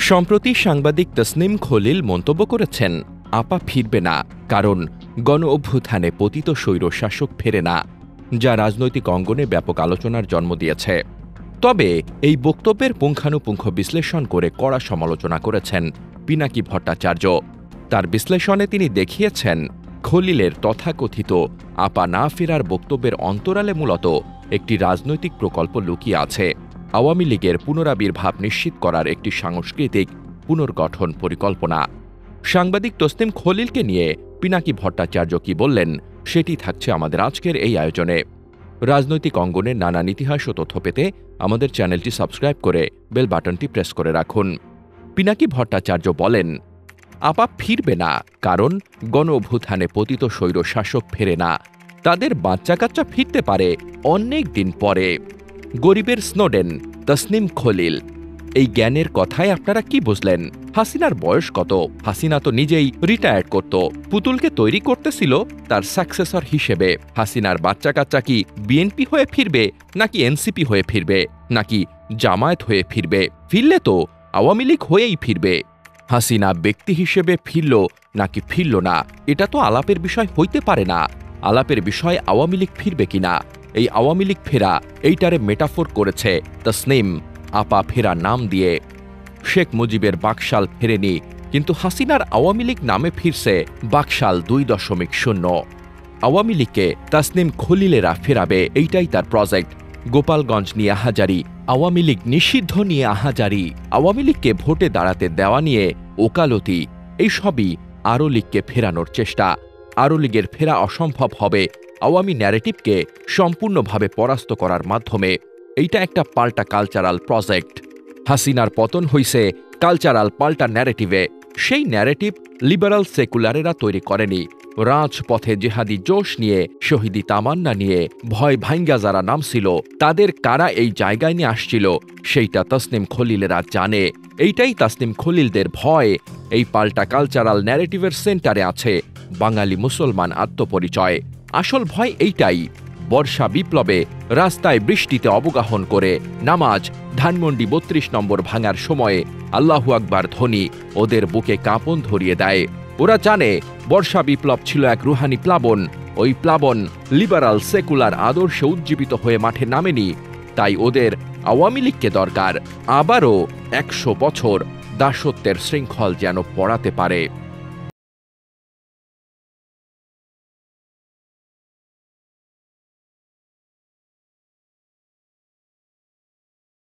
সম্প্রতি সাংবাদিক তসনিম খলিল মন্তব্য করেছেন, আপা ফিরবে না, কারণ গণ অভ্যুত্থানে পতিত স্বৈরশাসক ফেরে না, যা রাজনৈতিক অঙ্গনে ব্যাপক আলোচনার জন্ম দিয়েছে। তবে এই বক্তব্যের পুঙ্খানুপুঙ্খ বিশ্লেষণ করে কড়া সমালোচনা করেছেন পিনাকি ভট্টাচার্য। তার বিশ্লেষণে তিনি দেখিয়েছেন, খলিলের তথাকথিত আপা না ফেরার বক্তব্যের অন্তরালে মূলত একটি রাজনৈতিক প্রকল্প লুকিয়ে আছে, আওয়ামী লীগের পুনরাবির্ভাব নিশ্চিত করার একটি সাংস্কৃতিক পুনর্গঠন পরিকল্পনা। সাংবাদিক তসনিম খলিলকে নিয়ে পিনাকি ভট্টাচার্য কি বললেন, সেটি থাকছে আমাদের আজকের এই আয়োজনে। রাজনৈতিক অঙ্গনের নানান ইতিহাস ও তথ্য পেতে আমাদের চ্যানেলটি সাবস্ক্রাইব করে বেল বাটনটি প্রেস করে রাখুন। পিনাকি ভট্টাচার্য বলেন, আপা ফিরবে না, কারণ গণ অভ্যুত্থানে পতিত স্বৈরশাসক ফেরে না, তাদের বাচ্চা কাচ্চা ফিরতে পারে অনেক দিন পরে। গরিবের স্নোডেন তসনিম খলিল, এই জ্ঞানের কথায় আপনারা কি বুঝলেন? হাসিনার বয়স কত? হাসিনা তো নিজেই রিটায়ার্ড করত, পুতুলকে তৈরি করতেছিল তার সাকসেসর হিসেবে। হাসিনার বাচ্চা কাচ্চা কি বিএনপি হয়ে ফিরবে, নাকি এনসিপি হয়ে ফিরবে, নাকি জামায়াত হয়ে ফিরবে? ফিরলে তো আওয়ামী লীগ হয়েই ফিরবে। হাসিনা ব্যক্তি হিসেবে ফিরল নাকি ফিরল না, এটা তো আলাপের বিষয় হইতে পারে না। আলাপের বিষয় আওয়ামী লীগ ফিরবে কিনা। এই আওয়ামী লীগ ফেরা, এইটারে মেটাফোর করেছে তসনিম আপা ফেরা নাম দিয়ে। শেখ মুজিবের বাকশাল ফেরেনি, কিন্তু হাসিনার আওয়ামী লীগ নামে ফিরছে বাকশাল 2.0। আওয়ামী লীগকে তসনিম খলিলেরা ফেরাবে, এইটাই তার প্রজেক্ট। গোপালগঞ্জ নিয়ে আহাজারি, আওয়ামী লীগ নিষিদ্ধ নিয়ে আহাজারি, আওয়ামী লীগকে ভোটে দাঁড়াতে দেওয়া নিয়ে ওকালতি, এই সবই আরও লীগকে ফেরানোর চেষ্টা। আরও লীগের ফেরা অসম্ভব হবে আওয়ামী ন্যারেটিভকে সম্পূর্ণভাবে পরাস্ত করার মাধ্যমে। এইটা একটা পাল্টা কালচারাল প্রজেক্ট। হাসিনার পতন হইছে কালচারাল পাল্টা ন্যারেটিভে। সেই ন্যারেটিভ লিবারাল সেকুলারেরা তৈরি করেনি। রাজপথে জেহাদি জোশ নিয়ে, শহীদি তামান্না নিয়ে ভয় ভাঙ্গা যারা নামছিল, তাদের কারা এই জায়গায় নিয়ে আসছিল, সেইটা তসনিম খলিলেরা জানে। এইটাই তসনিম খলিলদের ভয়। এই পাল্টা কালচারাল ন্যারেটিভের সেন্টারে আছে বাঙালি মুসলমান আত্মপরিচয়। আসল ভয় এইটাই। বর্ষা বিপ্লবে রাস্তায় বৃষ্টিতে অবগাহন করে নামাজ, ধানমন্ডি 32 নম্বর ভাঙার সময়ে আল্লাহু আকবার ধ্বনি ওদের বুকে কাঁপন ধরিয়ে দেয়। ওরা জানে বর্ষা বিপ্লব ছিল এক রুহানি প্লাবন। ওই প্লাবন লিবারাল সেকুলার আদর্শে উজ্জীবিত হয়ে মাঠে নামেনি। তাই ওদের আওয়ামী লীগকে দরকার, আবারও 100 বছর দাসত্বের শৃঙ্খল যেন পড়াতে পারে।